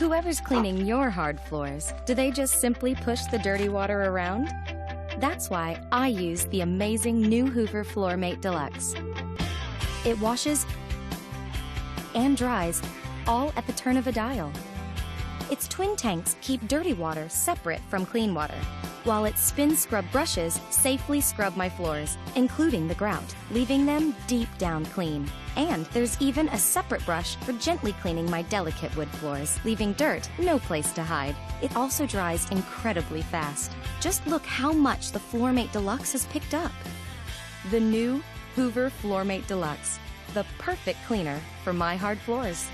Whoever's cleaning your hard floors, do they just simply push the dirty water around? That's why I use the amazing new Hoover FloorMate Deluxe. It washes and dries all at the turn of a dial. Its twin tanks keep dirty water separate from clean water, while its spin scrub brushes safely scrub my floors, including the grout, leaving them deep down clean. And there's even a separate brush for gently cleaning my delicate wood floors, leaving dirt no place to hide. It also dries incredibly fast. Just look how much the FloorMate Deluxe has picked up. The new Hoover FloorMate Deluxe, the perfect cleaner for my hard floors.